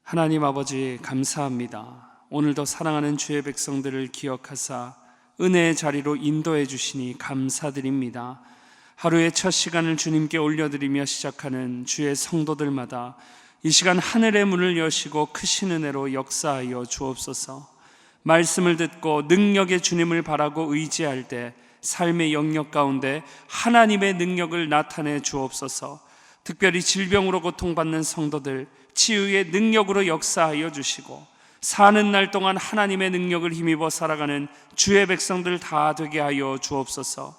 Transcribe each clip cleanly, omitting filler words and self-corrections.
하나님 아버지 감사합니다. 오늘도 사랑하는 주의 백성들을 기억하사 은혜의 자리로 인도해 주시니 감사드립니다. 하루의 첫 시간을 주님께 올려드리며 시작하는 주의 성도들마다 이 시간 하늘의 문을 여시고 크신 은혜로 역사하여 주옵소서. 말씀을 듣고 능력의 주님을 바라고 의지할 때 삶의 영역 가운데 하나님의 능력을 나타내 주옵소서. 특별히 질병으로 고통받는 성도들 치유의 능력으로 역사하여 주시고 사는 날 동안 하나님의 능력을 힘입어 살아가는 주의 백성들 다 되게 하여 주옵소서.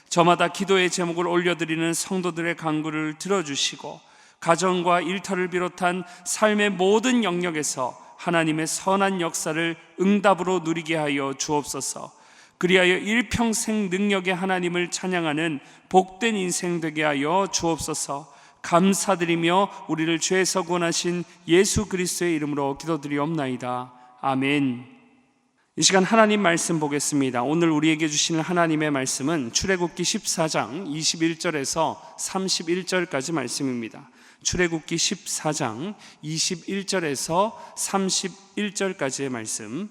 저마다 기도의 제목을 올려드리는 성도들의 간구를 들어주시고 가정과 일터를 비롯한 삶의 모든 영역에서 하나님의 선한 역사를 응답으로 누리게 하여 주옵소서. 그리하여 일평생 능력의 하나님을 찬양하는 복된 인생 되게 하여 주옵소서. 감사드리며 우리를 죄에서 구원하신 예수 그리스도의 이름으로 기도드리옵나이다. 아멘. 이 시간 하나님 말씀 보겠습니다. 오늘 우리에게 주시는 하나님의 말씀은 출애굽기 14장 21절에서 31절까지 말씀입니다. 출애굽기 14장 21절에서 31절까지의 말씀.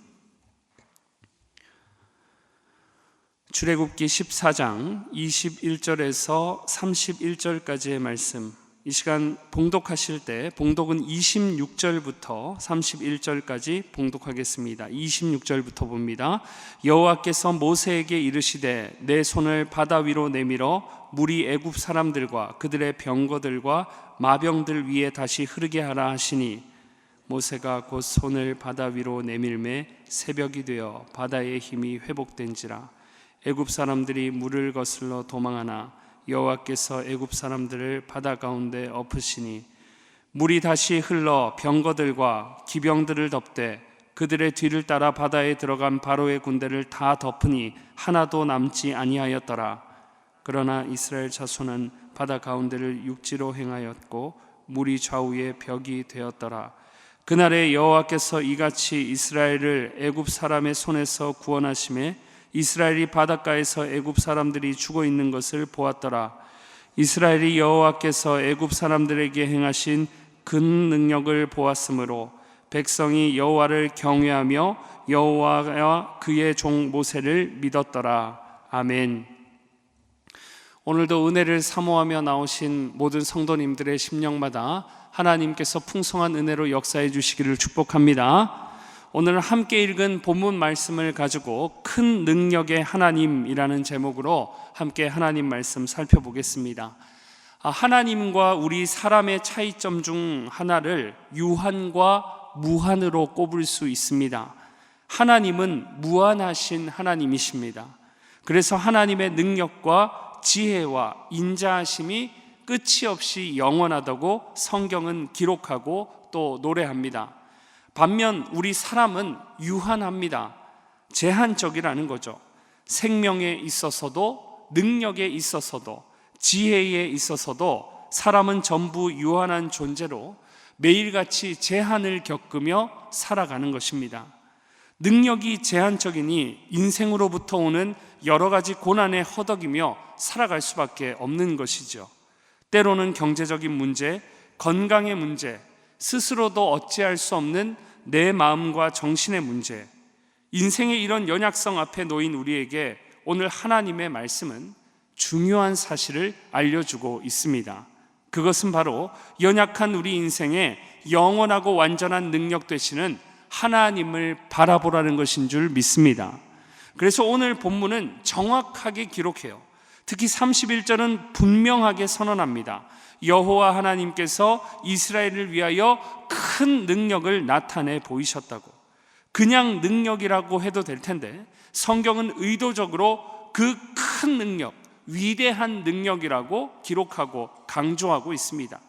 출애굽기 14장 21절에서 31절까지의 말씀. 이 시간 봉독하실 때 봉독은 26절부터 31절까지 봉독하겠습니다. 26절부터 봅니다. 여호와께서 모세에게 이르시되 내 손을 바다 위로 내밀어 물이 애굽 사람들과 그들의 병거들과 마병들 위에 다시 흐르게 하라 하시니 모세가 곧 손을 바다 위로 내밀매 새벽이 되어 바다의 힘이 회복된지라. 애굽 사람들이 물을 거슬러 도망하나 여호와께서 애굽 사람들을 바다 가운데 엎으시니 물이 다시 흘러 병거들과 기병들을 덮되 그들의 뒤를 따라 바다에 들어간 바로의 군대를 다 덮으니 하나도 남지 아니하였더라. 그러나 이스라엘 자손은 바다 가운데를 육지로 행하였고 물이 좌우에 벽이 되었더라. 그날에 여호와께서 이같이 이스라엘을 애굽 사람의 손에서 구원하심에 이스라엘이 바닷가에서 애굽 사람들이 죽어 있는 것을 보았더라. 이스라엘이 여호와께서 애굽 사람들에게 행하신 큰 능력을 보았으므로 백성이 여호와를 경외하며 여호와와 그의 종 모세를 믿었더라. 아멘. 오늘도 은혜를 사모하며 나오신 모든 성도님들의 심령마다 하나님께서 풍성한 은혜로 역사해 주시기를 축복합니다. 오늘 함께 읽은 본문 말씀을 가지고 큰 능력의 하나님이라는 제목으로 함께 하나님 말씀 살펴보겠습니다. 하나님과 우리 사람의 차이점 중 하나를 유한과 무한으로 꼽을 수 있습니다. 하나님은 무한하신 하나님이십니다. 그래서 하나님의 능력과 지혜와 인자하심이 끝이 없이 영원하다고 성경은 기록하고 또 노래합니다. 반면 우리 사람은 유한합니다. 제한적이라는 거죠. 생명에 있어서도 능력에 있어서도 지혜에 있어서도 사람은 전부 유한한 존재로 매일같이 제한을 겪으며 살아가는 것입니다. 능력이 제한적이니 인생으로부터 오는 여러 가지 고난에 허덕이며 살아갈 수밖에 없는 것이죠. 때로는 경제적인 문제, 건강의 문제, 스스로도 어찌할 수 없는 내 마음과 정신의 문제, 인생의 이런 연약성 앞에 놓인 우리에게 오늘 하나님의 말씀은 중요한 사실을 알려주고 있습니다. 그것은 바로 연약한 우리 인생에 영원하고 완전한 능력 되시는 하나님을 바라보라는 것인 줄 믿습니다. 그래서 오늘 본문은 정확하게 기록해요. 특히 31절은 분명하게 선언합니다. 여호와 하나님께서 이스라엘을 위하여 큰 능력을 나타내 보이셨다고. 그냥 능력이라고 해도 될 텐데 성경은 의도적으로 그 큰 능력, 위대한 능력이라고 기록하고 강조하고 있습니다.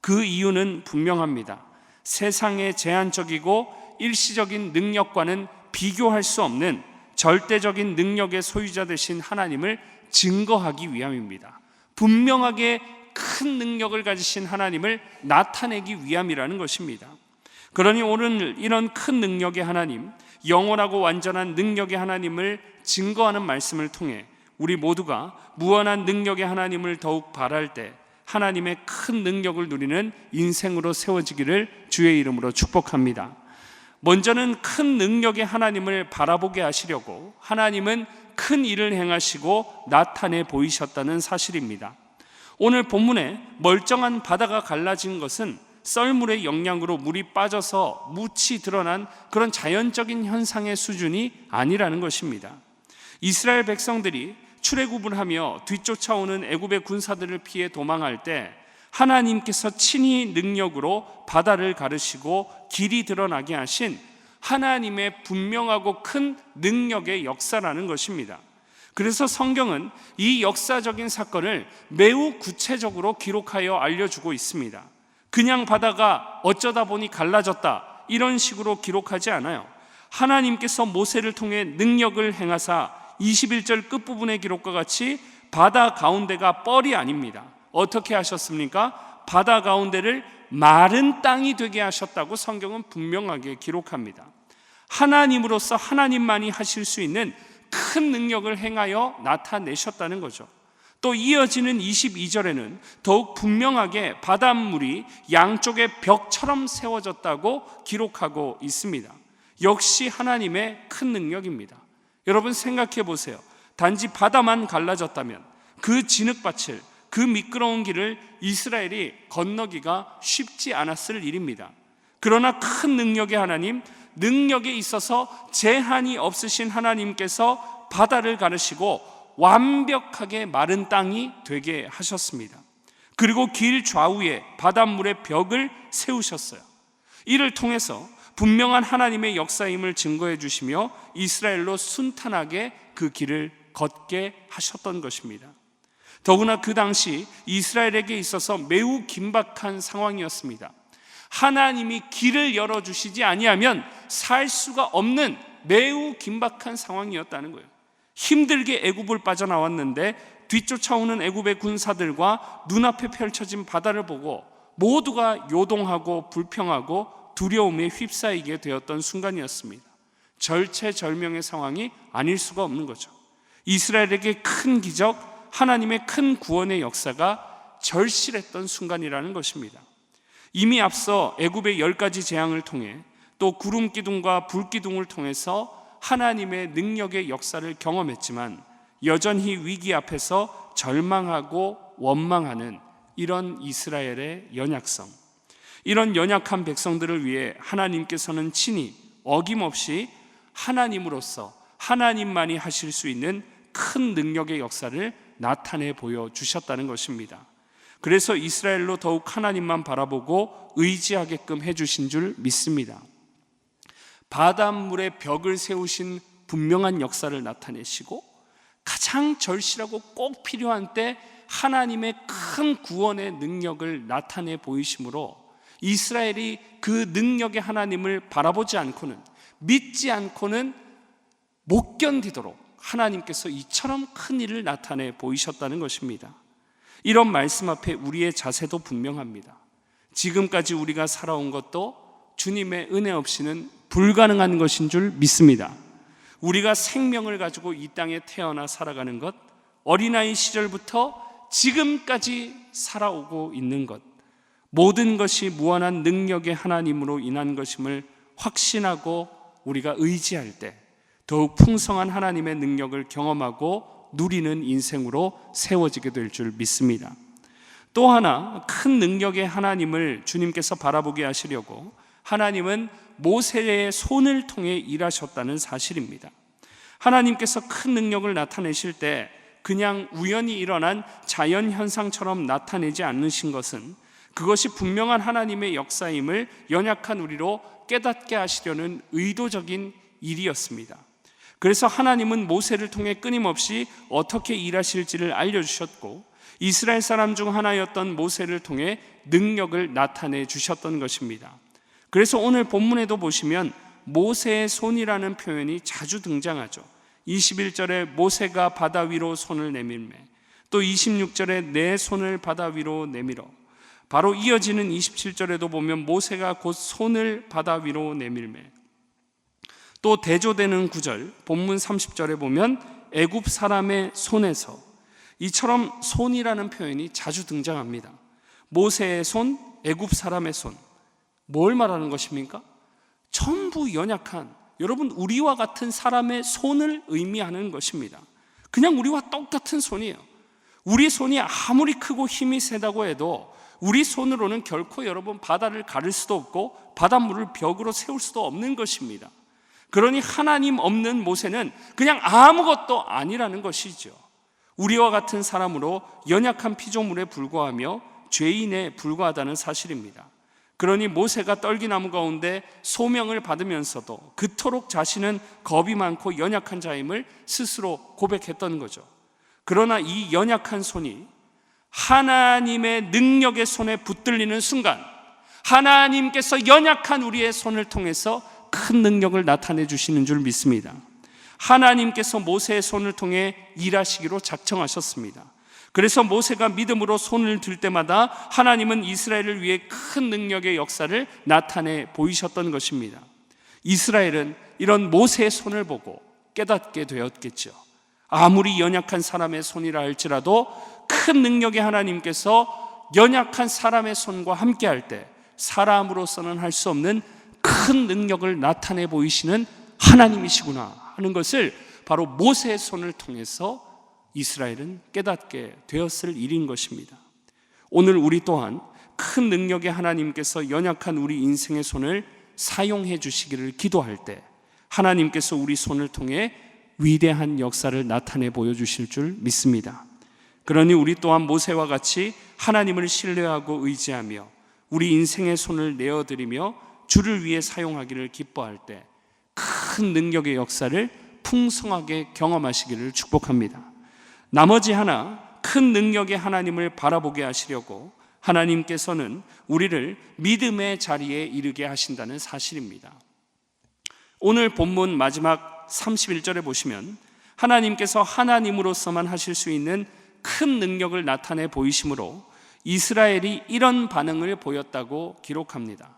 그 이유는 분명합니다. 세상의 제한적이고 일시적인 능력과는 비교할 수 없는 절대적인 능력의 소유자 되신 하나님을 증거하기 위함입니다. 분명하게 큰 능력을 가지신 하나님을 나타내기 위함이라는 것입니다. 그러니 오늘 이런 큰 능력의 하나님, 영원하고 완전한 능력의 하나님을 증거하는 말씀을 통해 우리 모두가 무한한 능력의 하나님을 더욱 바랄 때 하나님의 큰 능력을 누리는 인생으로 세워지기를 주의 이름으로 축복합니다. 먼저는 큰 능력의 하나님을 바라보게 하시려고 하나님은 큰 일을 행하시고 나타내 보이셨다는 사실입니다. 오늘 본문에 멀쩡한 바다가 갈라진 것은 썰물의 영향으로 물이 빠져서 묻히 드러난 그런 자연적인 현상의 수준이 아니라는 것입니다. 이스라엘 백성들이 출애굽을 하며 뒤쫓아오는 애굽의 군사들을 피해 도망할 때 하나님께서 친히 능력으로 바다를 가르시고 길이 드러나게 하신 하나님의 분명하고 큰 능력의 역사라는 것입니다. 그래서 성경은 이 역사적인 사건을 매우 구체적으로 기록하여 알려주고 있습니다. 그냥 바다가 어쩌다 보니 갈라졌다 이런 식으로 기록하지 않아요. 하나님께서 모세를 통해 능력을 행하사 21절 끝부분의 기록과 같이 바다 가운데가 뻘이 아닙니다. 어떻게 하셨습니까? 바다 가운데를 마른 땅이 되게 하셨다고 성경은 분명하게 기록합니다. 하나님으로서 하나님만이 하실 수 있는 큰 능력을 행하여 나타내셨다는 거죠. 또 이어지는 22절에는 더욱 분명하게 바닷물이 양쪽의 벽처럼 세워졌다고 기록하고 있습니다. 역시 하나님의 큰 능력입니다. 여러분 생각해 보세요. 단지 바다만 갈라졌다면 그 진흙밭을, 그 미끄러운 길을 이스라엘이 건너기가 쉽지 않았을 일입니다. 그러나 큰 능력의 하나님, 능력에 있어서 제한이 없으신 하나님께서 바다를 가르시고 완벽하게 마른 땅이 되게 하셨습니다. 그리고 길 좌우에 바닷물의 벽을 세우셨어요. 이를 통해서 분명한 하나님의 역사임을 증거해 주시며 이스라엘로 순탄하게 그 길을 걷게 하셨던 것입니다. 더구나 그 당시 이스라엘에게 있어서 매우 긴박한 상황이었습니다. 하나님이 길을 열어주시지 아니하면 살 수가 없는 매우 긴박한 상황이었다는 거예요. 힘들게 애굽을 빠져나왔는데 뒤쫓아오는 애굽의 군사들과 눈앞에 펼쳐진 바다를 보고 모두가 요동하고 불평하고 두려움에 휩싸이게 되었던 순간이었습니다. 절체절명의 상황이 아닐 수가 없는 거죠. 이스라엘에게 큰 기적, 하나님의 큰 구원의 역사가 절실했던 순간이라는 것입니다. 이미 앞서 애굽의 10가지 재앙을 통해 또 구름 기둥과 불 기둥을 통해서 하나님의 능력의 역사를 경험했지만 여전히 위기 앞에서 절망하고 원망하는 이런 이스라엘의 연약성, 이런 연약한 백성들을 위해 하나님께서는 친히 어김없이 하나님으로서 하나님만이 하실 수 있는 큰 능력의 역사를 나타내 보여주셨다는 것입니다. 그래서 이스라엘로 더욱 하나님만 바라보고 의지하게끔 해주신 줄 믿습니다. 바닷물의 벽을 세우신 분명한 역사를 나타내시고 가장 절실하고 꼭 필요한 때 하나님의 큰 구원의 능력을 나타내 보이심으로 이스라엘이 그 능력의 하나님을 바라보지 않고는, 믿지 않고는 못 견디도록 하나님께서 이처럼 큰 일을 나타내 보이셨다는 것입니다. 이런 말씀 앞에 우리의 자세도 분명합니다. 지금까지 우리가 살아온 것도 주님의 은혜 없이는 불가능한 것인 줄 믿습니다. 우리가 생명을 가지고 이 땅에 태어나 살아가는 것, 어린아이 시절부터 지금까지 살아오고 있는 것, 모든 것이 무한한 능력의 하나님으로 인한 것임을 확신하고 우리가 의지할 때 더욱 풍성한 하나님의 능력을 경험하고 누리는 인생으로 세워지게 될 줄 믿습니다. 또 하나 큰 능력의 하나님을 주님께서 바라보게 하시려고 하나님은 모세의 손을 통해 일하셨다는 사실입니다. 하나님께서 큰 능력을 나타내실 때 그냥 우연히 일어난 자연현상처럼 나타내지 않으신 것은 그것이 분명한 하나님의 역사임을 연약한 우리로 깨닫게 하시려는 의도적인 일이었습니다. 그래서 하나님은 모세를 통해 끊임없이 어떻게 일하실지를 알려주셨고 이스라엘 사람 중 하나였던 모세를 통해 능력을 나타내 주셨던 것입니다. 그래서 오늘 본문에도 보시면 모세의 손이라는 표현이 자주 등장하죠. 21절에 모세가 바다 위로 손을 내밀매, 또 26절에 내 손을 바다 위로 내밀어, 바로 이어지는 27절에도 보면 모세가 곧 손을 바다 위로 내밀매, 또 대조되는 구절 본문 30절에 보면 애굽 사람의 손에서, 이처럼 손이라는 표현이 자주 등장합니다. 모세의 손, 애굽 사람의 손, 뭘 말하는 것입니까? 전부 연약한, 여러분 우리와 같은 사람의 손을 의미하는 것입니다. 그냥 우리와 똑같은 손이에요. 우리 손이 아무리 크고 힘이 세다고 해도 우리 손으로는 결코 여러분 바다를 가를 수도 없고 바닷물을 벽으로 세울 수도 없는 것입니다. 그러니 하나님 없는 모세는 그냥 아무것도 아니라는 것이죠. 우리와 같은 사람으로 연약한 피조물에 불과하며 죄인에 불과하다는 사실입니다. 그러니 모세가 떨기나무 가운데 소명을 받으면서도 그토록 자신은 겁이 많고 연약한 자임을 스스로 고백했던 거죠. 그러나 이 연약한 손이 하나님의 능력의 손에 붙들리는 순간 하나님께서 연약한 우리의 손을 통해서 큰 능력을 나타내 주시는 줄 믿습니다. 하나님께서 모세의 손을 통해 일하시기로 작정하셨습니다. 그래서 모세가 믿음으로 손을 들 때마다 하나님은 이스라엘을 위해 큰 능력의 역사를 나타내 보이셨던 것입니다. 이스라엘은 이런 모세의 손을 보고 깨닫게 되었겠죠. 아무리 연약한 사람의 손이라 할지라도 큰 능력의 하나님께서 연약한 사람의 손과 함께 할 때 사람으로서는 할 수 없는 큰 능력을 나타내 보이시는 하나님이시구나 하는 것을 바로 모세의 손을 통해서 이스라엘은 깨닫게 되었을 일인 것입니다. 오늘 우리 또한 큰 능력의 하나님께서 연약한 우리 인생의 손을 사용해 주시기를 기도할 때 하나님께서 우리 손을 통해 위대한 역사를 나타내 보여주실 줄 믿습니다. 그러니 우리 또한 모세와 같이 하나님을 신뢰하고 의지하며 우리 인생의 손을 내어드리며 주를 위해 사용하기를 기뻐할 때 큰 능력의 역사를 풍성하게 경험하시기를 축복합니다. 나머지 하나, 큰 능력의 하나님을 바라보게 하시려고 하나님께서는 우리를 믿음의 자리에 이르게 하신다는 사실입니다. 오늘 본문 마지막 31절에 보시면 하나님께서 하나님으로서만 하실 수 있는 큰 능력을 나타내 보이심으로 이스라엘이 이런 반응을 보였다고 기록합니다.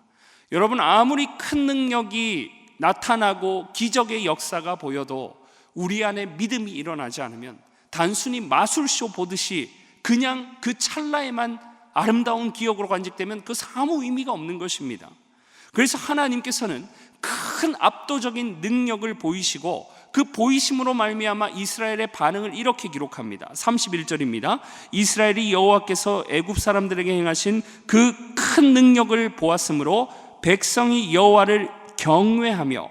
여러분, 아무리 큰 능력이 나타나고 기적의 역사가 보여도 우리 안에 믿음이 일어나지 않으면 단순히 마술쇼 보듯이 그냥 그 찰나에만 아름다운 기억으로 간직되면 그 아무 의미가 없는 것입니다. 그래서 하나님께서는 큰 압도적인 능력을 보이시고 그 보이심으로 말미암아 이스라엘의 반응을 이렇게 기록합니다. 31절입니다. 이스라엘이 여호와께서 애굽 사람들에게 행하신 그 큰 능력을 보았으므로 백성이 여호와를 경외하며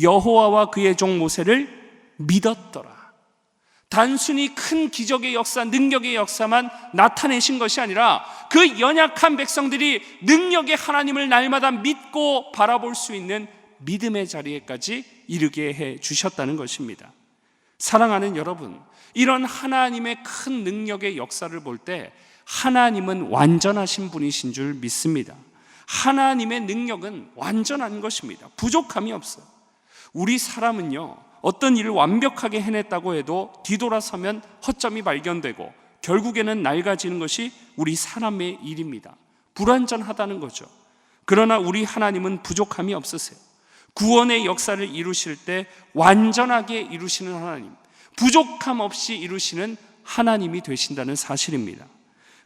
여호와와 그의 종 모세를 믿었더라. 단순히 큰 기적의 역사, 능력의 역사만 나타내신 것이 아니라 그 연약한 백성들이 능력의 하나님을 날마다 믿고 바라볼 수 있는 믿음의 자리에까지 이르게 해 주셨다는 것입니다. 사랑하는 여러분, 이런 하나님의 큰 능력의 역사를 볼 때 하나님은 완전하신 분이신 줄 믿습니다. 하나님의 능력은 완전한 것입니다. 부족함이 없어요. 우리 사람은요, 어떤 일을 완벽하게 해냈다고 해도 뒤돌아서면 허점이 발견되고 결국에는 낡아지는 것이 우리 사람의 일입니다. 불완전하다는 거죠. 그러나 우리 하나님은 부족함이 없으세요. 구원의 역사를 이루실 때 완전하게 이루시는 하나님, 부족함 없이 이루시는 하나님이 되신다는 사실입니다.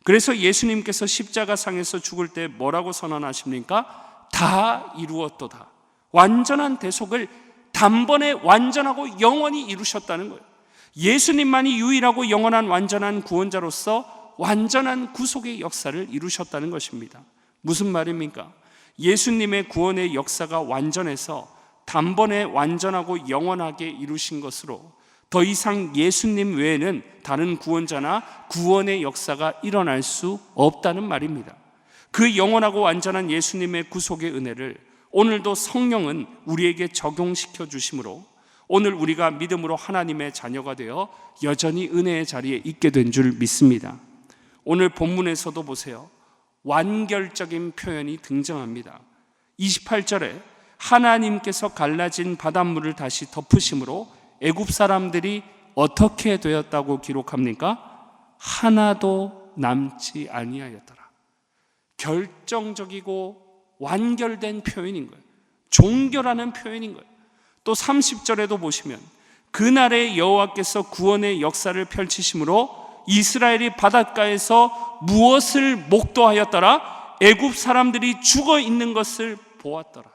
그래서 예수님께서 십자가상에서 죽을 때 뭐라고 선언하십니까? 다 이루었도다. 완전한 대속을 단번에 완전하고 영원히 이루셨다는 거예요. 예수님만이 유일하고 영원한 완전한 구원자로서 완전한 구속의 역사를 이루셨다는 것입니다. 무슨 말입니까? 예수님의 구원의 역사가 완전해서 단번에 완전하고 영원하게 이루신 것으로 더 이상 예수님 외에는 다른 구원자나 구원의 역사가 일어날 수 없다는 말입니다. 그 영원하고 완전한 예수님의 구속의 은혜를 오늘도 성령은 우리에게 적용시켜 주심으로 오늘 우리가 믿음으로 하나님의 자녀가 되어 여전히 은혜의 자리에 있게 된 줄 믿습니다. 오늘 본문에서도 보세요. 완결적인 표현이 등장합니다. 28절에 하나님께서 갈라진 바닷물을 다시 덮으심으로 애굽 사람들이 어떻게 되었다고 기록합니까? 하나도 남지 아니하였더라. 결정적이고 완결된 표현인 거예요. 종결하는 표현인 거예요. 또 30절에도 보시면 그날에 여호와께서 구원의 역사를 펼치심으로 이스라엘이 바닷가에서 무엇을 목도하였더라? 애굽 사람들이 죽어 있는 것을 보았더라.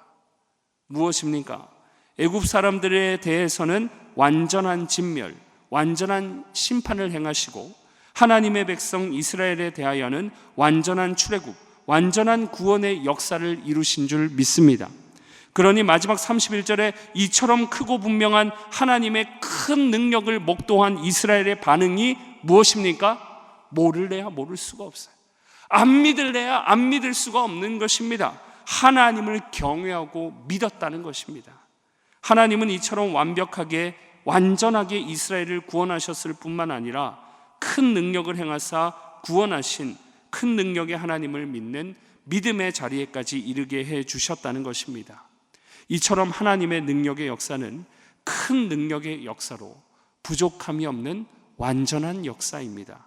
무엇입니까? 애굽 사람들에 대해서는 완전한 진멸, 완전한 심판을 행하시고 하나님의 백성 이스라엘에 대하여는 완전한 출애굽, 완전한 구원의 역사를 이루신 줄 믿습니다. 그러니 마지막 31절에 이처럼 크고 분명한 하나님의 큰 능력을 목도한 이스라엘의 반응이 무엇입니까? 모를래야 모를 수가 없어요. 안 믿을래야 안 믿을 수가 없는 것입니다. 하나님을 경외하고 믿었다는 것입니다. 하나님은 이처럼 완벽하게 완전하게 이스라엘을 구원하셨을 뿐만 아니라 큰 능력을 행하사 구원하신 큰 능력의 하나님을 믿는 믿음의 자리에까지 이르게 해 주셨다는 것입니다. 이처럼 하나님의 능력의 역사는 큰 능력의 역사로 부족함이 없는 완전한 역사입니다.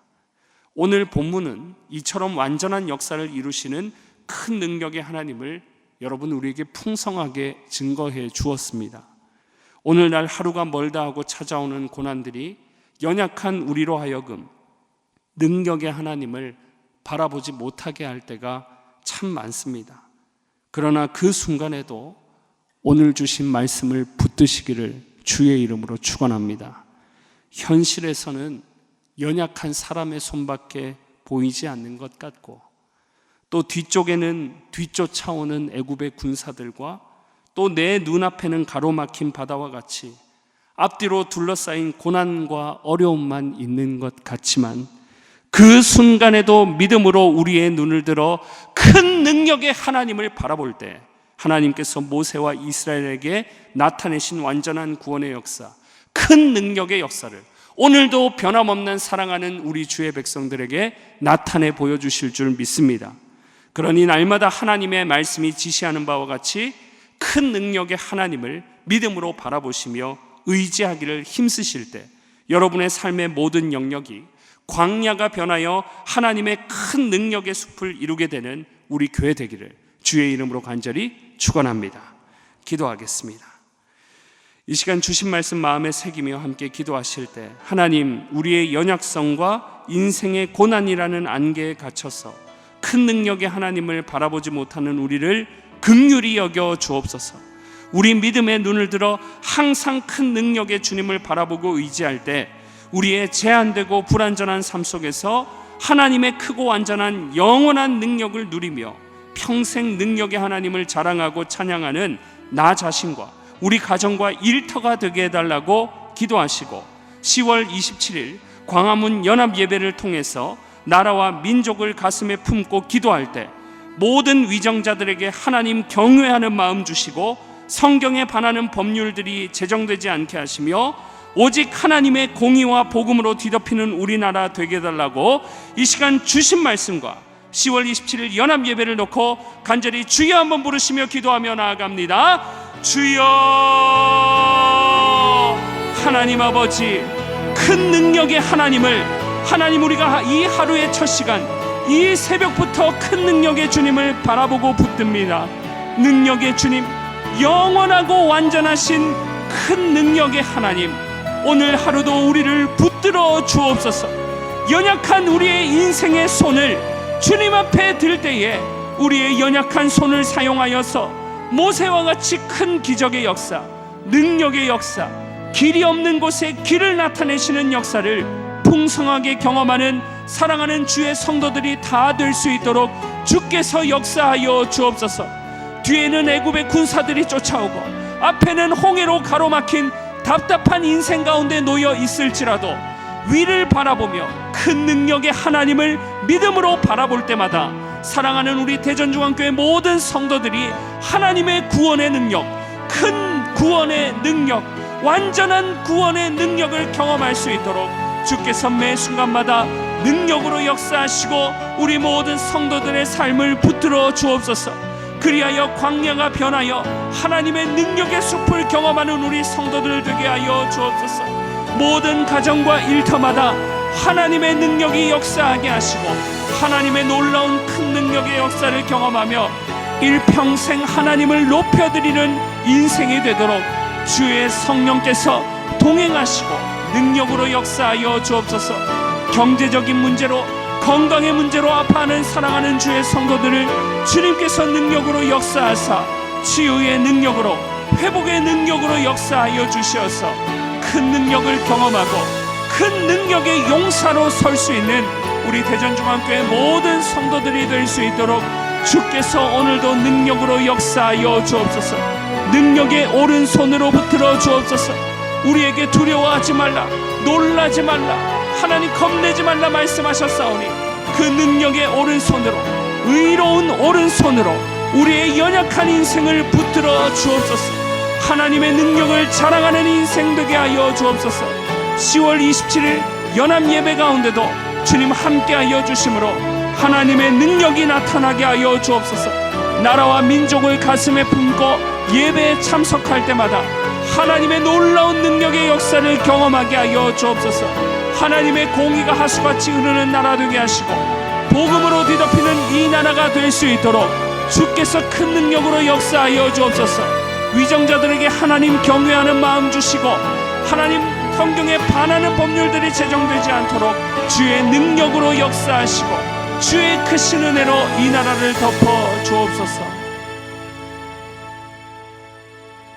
오늘 본문은 이처럼 완전한 역사를 이루시는 큰 능력의 하나님을 여러분 우리에게 풍성하게 증거해 주었습니다. 오늘날 하루가 멀다 하고 찾아오는 고난들이 연약한 우리로 하여금 능력의 하나님을 바라보지 못하게 할 때가 참 많습니다. 그러나 그 순간에도 오늘 주신 말씀을 붙드시기를 주의 이름으로 축원합니다. 현실에서는 연약한 사람의 손밖에 보이지 않는 것 같고 또 뒤쪽에는 뒤쫓아오는 애굽의 군사들과 또 내 눈앞에는 가로막힌 바다와 같이 앞뒤로 둘러싸인 고난과 어려움만 있는 것 같지만 그 순간에도 믿음으로 우리의 눈을 들어 큰 능력의 하나님을 바라볼 때 하나님께서 모세와 이스라엘에게 나타내신 완전한 구원의 역사, 큰 능력의 역사를 오늘도 변함없는 사랑하는 우리 주의 백성들에게 나타내 보여주실 줄 믿습니다. 그러니 날마다 하나님의 말씀이 지시하는 바와 같이 큰 능력의 하나님을 믿음으로 바라보시며 의지하기를 힘쓰실 때 여러분의 삶의 모든 영역이 광야가 변하여 하나님의 큰 능력의 숲을 이루게 되는 우리 교회 되기를 주의 이름으로 간절히 축원합니다. 기도하겠습니다. 이 시간 주신 말씀 마음에 새기며 함께 기도하실 때 하나님, 우리의 연약성과 인생의 고난이라는 안개에 갇혀서 큰 능력의 하나님을 바라보지 못하는 우리를 긍휼히 여겨 주옵소서. 우리 믿음의 눈을 들어 항상 큰 능력의 주님을 바라보고 의지할 때 우리의 제한되고 불완전한 삶 속에서 하나님의 크고 완전한 영원한 능력을 누리며 평생 능력의 하나님을 자랑하고 찬양하는 나 자신과 우리 가정과 일터가 되게 해달라고 기도하시고 10월 27일 광화문 연합 예배를 통해서 나라와 민족을 가슴에 품고 기도할 때 모든 위정자들에게 하나님 경외하는 마음 주시고 성경에 반하는 법률들이 제정되지 않게 하시며 오직 하나님의 공의와 복음으로 뒤덮이는 우리나라 되게 해달라고 이 시간 주신 말씀과 10월 27일 연합 예배를 놓고 간절히 주여 한번 부르시며 기도하며 나아갑니다. 주여, 하나님 아버지, 큰 능력의 하나님을 하나님, 우리가 이 하루의 첫 시간 이 새벽부터 큰 능력의 주님을 바라보고 붙듭니다. 능력의 주님, 영원하고 완전하신 큰 능력의 하나님, 오늘 하루도 우리를 붙들어 주옵소서. 연약한 우리의 인생의 손을 주님 앞에 들 때에 우리의 연약한 손을 사용하여서 모세와 같이 큰 기적의 역사, 능력의 역사, 길이 없는 곳에 길을 나타내시는 역사를 풍성하게 경험하는 사랑하는 주의 성도들이 다 될 수 있도록 주께서 역사하여 주옵소서. 뒤에는 애굽의 군사들이 쫓아오고 앞에는 홍해로 가로막힌 답답한 인생 가운데 놓여 있을지라도 위를 바라보며 큰 능력의 하나님을 믿음으로 바라볼 때마다 사랑하는 우리 대전중앙교회 모든 성도들이 하나님의 구원의 능력, 큰 구원의 능력, 완전한 구원의 능력을 경험할 수 있도록 주께서 매 순간마다 능력으로 역사하시고 우리 모든 성도들의 삶을 붙들어 주옵소서. 그리하여 광야가 변하여 하나님의 능력의 숲을 경험하는 우리 성도들 되게 하여 주옵소서. 모든 가정과 일터마다 하나님의 능력이 역사하게 하시고 하나님의 놀라운 큰 능력의 역사를 경험하며 일평생 하나님을 높여드리는 인생이 되도록 주의 성령께서 동행하시고 능력으로 역사하여 주옵소서. 경제적인 문제로, 건강의 문제로 아파하는 사랑하는 주의 성도들을 주님께서 능력으로 역사하사 치유의 능력으로, 회복의 능력으로 역사하여 주시어서 큰 능력을 경험하고 큰 능력의 용사로 설 수 있는 우리 대전중앙교회 모든 성도들이 될 수 있도록 주께서 오늘도 능력으로 역사하여 주옵소서. 능력의 오른손으로 붙들어 주옵소서. 우리에게 두려워하지 말라, 놀라지 말라, 하나님 겁내지 말라 말씀하셨사오니 그 능력의 오른손으로, 의로운 오른손으로 우리의 연약한 인생을 붙들어 주옵소서. 하나님의 능력을 자랑하는 인생 되게 하여 주옵소서. 10월 27일 연합 예배 가운데도 주님 함께하여 주심으로 하나님의 능력이 나타나게 하여 주옵소서. 나라와 민족을 가슴에 품고 예배에 참석할 때마다 하나님의 놀라운 능력의 역사를 경험하게 하여 주옵소서. 하나님의 공의가 하수같이 흐르는 나라 되게 하시고 복음으로 뒤덮이는 이 나라가 될 수 있도록 주께서 큰 능력으로 역사하여 주옵소서. 위정자들에게 하나님 경외하는 마음 주시고 하나님 성경에 반하는 법률들이 제정되지 않도록 주의 능력으로 역사하시고 주의 크신 은혜로 이 나라를 덮어 주옵소서.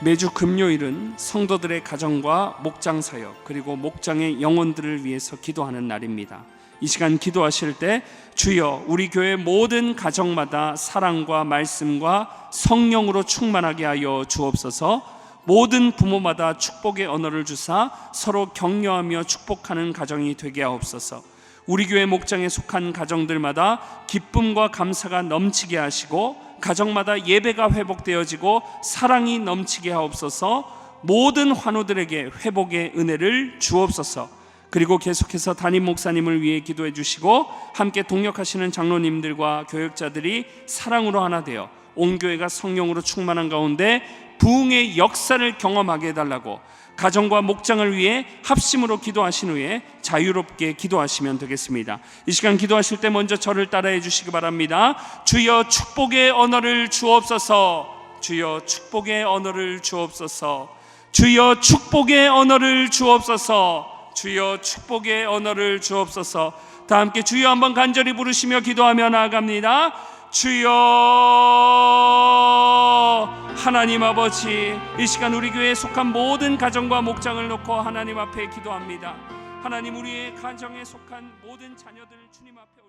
매주 금요일은 성도들의 가정과 목장 사역, 그리고 목장의 영혼들을 위해서 기도하는 날입니다. 이 시간 기도하실 때 주여 우리 교회 모든 가정마다 사랑과 말씀과 성령으로 충만하게 하여 주옵소서. 모든 부모마다 축복의 언어를 주사 서로 격려하며 축복하는 가정이 되게 하옵소서. 우리 교회 목장에 속한 가정들마다 기쁨과 감사가 넘치게 하시고 가정마다 예배가 회복되어지고 사랑이 넘치게 하옵소서. 모든 환우들에게 회복의 은혜를 주옵소서. 그리고 계속해서 담임 목사님을 위해 기도해 주시고 함께 동역하시는 장로님들과 교역자들이 사랑으로 하나 되어 온 교회가 성령으로 충만한 가운데 부흥의 역사를 경험하게 해달라고 가정과 목장을 위해 합심으로 기도하신 후에 자유롭게 기도하시면 되겠습니다. 이 시간 기도하실 때 먼저 저를 따라해 주시기 바랍니다. 주여 축복의 언어를 주옵소서. 주여 축복의 언어를 주옵소서. 주여 축복의 언어를 주옵소서. 주여 축복의 언어를 주옵소서. 다 함께 주여 한번 간절히 부르시며 기도하며 나아갑니다. 주여 하나님 아버지, 이 시간 우리 교회에 속한 모든 가정과 목장을 놓고 하나님 앞에 기도합니다. 하나님, 우리의 가정에 속한 모든 자녀들 주님 앞에